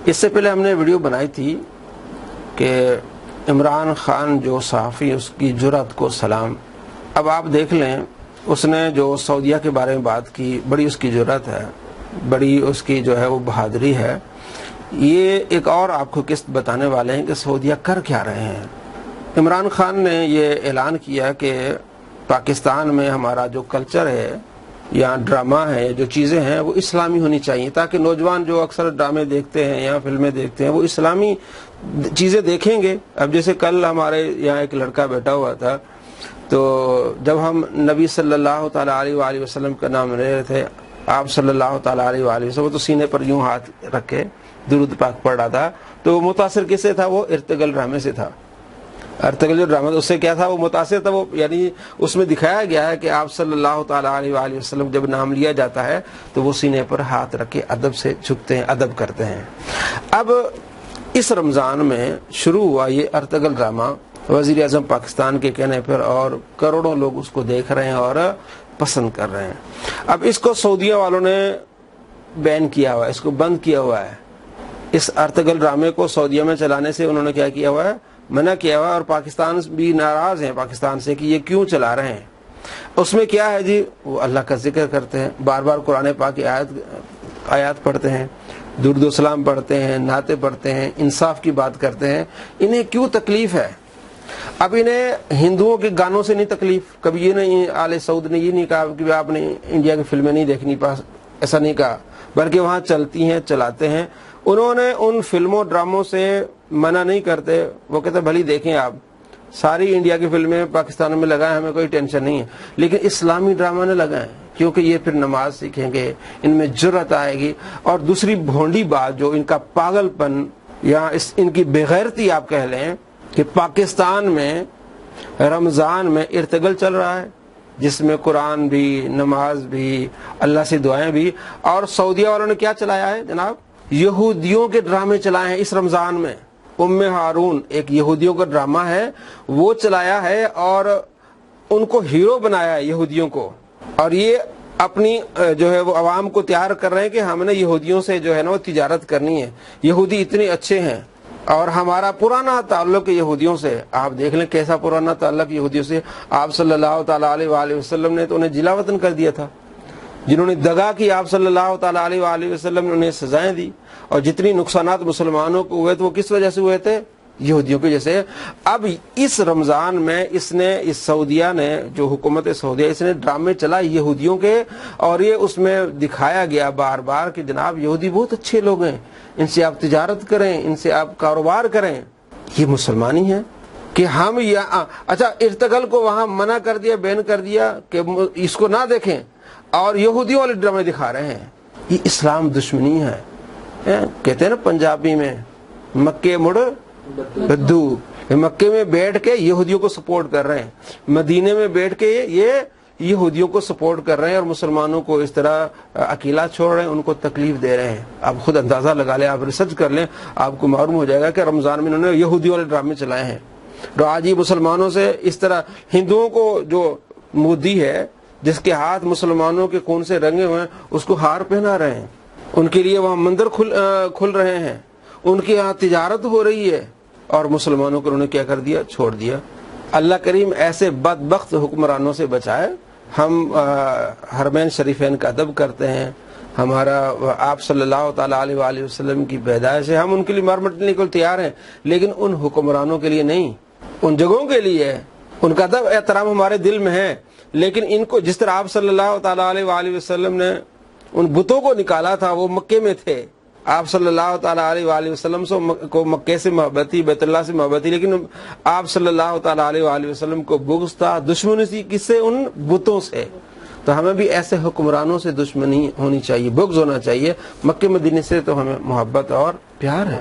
اس سے پہلے ہم نے ویڈیو بنائی تھی کہ عمران خان جو صحافی، اس کی جرأت کو سلام۔ اب آپ دیکھ لیں، اس نے جو سعودیہ کے بارے میں بات کی، بڑی اس کی جرأت ہے، بڑی اس کی جو ہے وہ بہادری ہے۔ یہ ایک اور آپ کو قسط بتانے والے ہیں کہ سعودیہ کر کیا رہے ہیں۔ عمران خان نے یہ اعلان کیا کہ پاکستان میں ہمارا جو کلچر ہے یا ڈرامہ ہے، جو چیزیں ہیں وہ اسلامی ہونی چاہیے، تاکہ نوجوان جو اکثر ڈرامے دیکھتے ہیں یا فلمیں دیکھتے ہیں وہ اسلامی چیزیں دیکھیں گے۔ اب جیسے کل ہمارے یہاں ایک لڑکا بیٹھا ہوا تھا، تو جب ہم نبی صلی اللہ تعالیٰ علیہ وآلہ وسلم کا نام لے رہے تھے، آپ صلی اللہ تعالیٰ علیہ وآلہ وسلم، وہ تو سینے پر یوں ہاتھ رکھے درود پاک پڑھ رہا تھا، تو وہ متاثر کس سے تھا؟ وہ ارتگل ڈرامے سے تھا۔ ارتگل جو ڈرامہ اس سے کیا تھا؟ وہ متاثر تھا، وہ یعنی اس میں دکھایا گیا ہے کہ آپ صلی اللہ تعالیٰ علیہ وآلہ وسلم جب نام لیا جاتا ہے تو وہ سینے پر ہاتھ رکھ کے ادب سے جھکتے ہیں، ادب کرتے ہیں۔ اب اس رمضان میں شروع ہوا یہ ارتگل ڈرامہ وزیر اعظم پاکستان کے کہنے پر، اور کروڑوں لوگ اس کو دیکھ رہے ہیں اور پسند کر رہے ہیں۔ اب اس کو سعودیہ والوں نے بین کیا ہوا ہے، اس کو بند کیا ہوا ہے۔ اس ارتگل ڈرامے کو سعودیہ میں چلانے سے انہوں نے کیا کیا ہوا ہے؟ منع کیا ہوا ہے، اور پاکستان بھی ناراض ہیں پاکستان سے کہ یہ کیوں چلا رہے ہیں۔ اس میں کیا ہے جی؟ وہ اللہ کا ذکر کرتے ہیں، بار بار قرآن پاک کی آیات پڑھتے ہیں، درود و سلام پڑھتے ہیں، نعتیں پڑھتے ہیں، انصاف کی بات کرتے ہیں۔ انہیں کیوں تکلیف ہے؟ اب انہیں ہندوؤں کے گانوں سے نہیں تکلیف، کبھی یہ نہیں، آل سعود نے یہ نہیں کہا کہ آپ نے انڈیا کی فلمیں نہیں دیکھنی، ایسا نہیں کہا، بلکہ وہاں چلتی ہیں، چلاتے ہیں۔ انہوں نے ان فلموں ڈراموں سے منع نہیں کرتے، وہ کہتے بھلی دیکھیں آپ، ساری انڈیا کی فلمیں پاکستان میں لگائیں، ہمیں کوئی ٹینشن نہیں ہے، لیکن اسلامی ڈرامہ نہ لگائیں، کیونکہ یہ پھر نماز سیکھیں گے، ان میں جرأت آئے گی۔ اور دوسری بھونڈی بات، جو ان کا پاگل پن یا ان کی بےغیرتی آپ کہہ لیں، کہ پاکستان میں رمضان میں ارتگل چل رہا ہے، جس میں قرآن بھی، نماز بھی، اللہ سے دعائیں بھی، اور سعودیہ والوں نے کیا چلایا ہے جناب؟ یہودیوں کے ڈرامے چلائے ہیں اس رمضان میں۔ ہارون ایک یہودیوں کا ڈرامہ ہے، وہ چلایا ہے اور ان کو ہیرو بنایا ہے یہودیوں کو، اور یہ اپنی جو ہے وہ عوام کو تیار کر رہے ہیں کہ ہم نے یہودیوں سے جو ہے نا وہ تجارت کرنی ہے، یہودی اتنے اچھے ہیں، اور ہمارا پرانا تعلق یہودیوں سے، آپ دیکھ لیں کیسا پرانا تعلق یہودیوں سے۔ آپ صلی اللہ تعالیٰ علیہ وآلہ وسلم نے تو انہیں جلا وطن کر دیا تھا، جنہوں نے دغا کی آپ صلی اللہ تعالیٰ علیہ وآلہ وسلم نے انہیں سزائیں دی، اور جتنی نقصانات مسلمانوں کو ہوئے تو وہ کس وجہ سے ہوئے تھے؟ یہودیوں کی وجہ سے۔ اب اس رمضان میں اس سعودیہ نے، جو حکومت سعودیہ، اس نے ڈرامے چلائے یہودیوں کے، اور یہ اس میں دکھایا گیا بار بار کہ جناب یہودی بہت اچھے لوگ ہیں، ان سے آپ تجارت کریں، ان سے آپ کاروبار کریں۔ یہ مسلمانی ہے کہ ہم اچھا ارتگل کو وہاں منع کر دیا، بین کر دیا کہ اس کو نہ دیکھیں، اور یہودیوں والے ڈرامے دکھا رہے ہیں۔ یہ اسلام دشمنی ہے۔ کہتے ہیں نا پنجابی میں، مکے مڑ بدو، مکے میں بیٹھ کے یہودیوں کو سپورٹ کر رہے ہیں، مدینے میں بیٹھ کے یہ یہودیوں کو سپورٹ کر رہے ہیں، اور مسلمانوں کو اس طرح اکیلا چھوڑ رہے ہیں، ان کو تکلیف دے رہے ہیں۔ آپ خود اندازہ لگا لیں، آپ ریسرچ کر لیں، آپ کو معلوم ہو جائے گا کہ رمضان میں انہوں نے یہودی والے ڈرامے چلائے ہیں۔ تو آج یہ مسلمانوں سے اس طرح، ہندوؤں کو جو مودی ہے، جس کے ہاتھ مسلمانوں کے خون سے رنگے ہوئے ہیں، اس کو ہار پہنا رہے ہیں، ان کے لیے وہاں مندر کھل رہے ہیں، ان کے یہاں تجارت ہو رہی ہے، اور مسلمانوں کو انہوں نے کیا کر دیا؟ چھوڑ دیا۔ اللہ کریم ایسے بدبخت حکمرانوں سے بچائے۔ ہم حرمین شریفین کا ادب کرتے ہیں، ہمارا آپ صلی اللہ تعالیٰ علیہ وآلہ وسلم کی پیدائش ہے، ہم ان کے لیے مر مٹنے کو تیار ہیں، لیکن ان حکمرانوں کے لیے نہیں، ان جگہوں کے لیے ہے، ان کا ادب احترام ہمارے دل میں ہے، لیکن ان کو جس طرح آپ صلی اللہ تعالیٰ علیہ وآلہ وسلم نے ان بتوں کو نکالا تھا، وہ مکے میں تھے، آپ صلی اللہ تعالیٰ علیہ وآلہ وسلم کو مکے سے محبت تھی، بیت اللہ سے محبت تھی، لیکن آپ صلی اللہ تعالیٰ علیہ وآلہ وسلم کو بغض تھا، دشمنی تھی، کس سے؟ ان بتوں سے۔ تو ہمیں بھی ایسے حکمرانوں سے دشمنی ہونی چاہیے، بغض ہونا چاہیے۔ مکے مدینے سے تو ہمیں محبت اور پیار ہے۔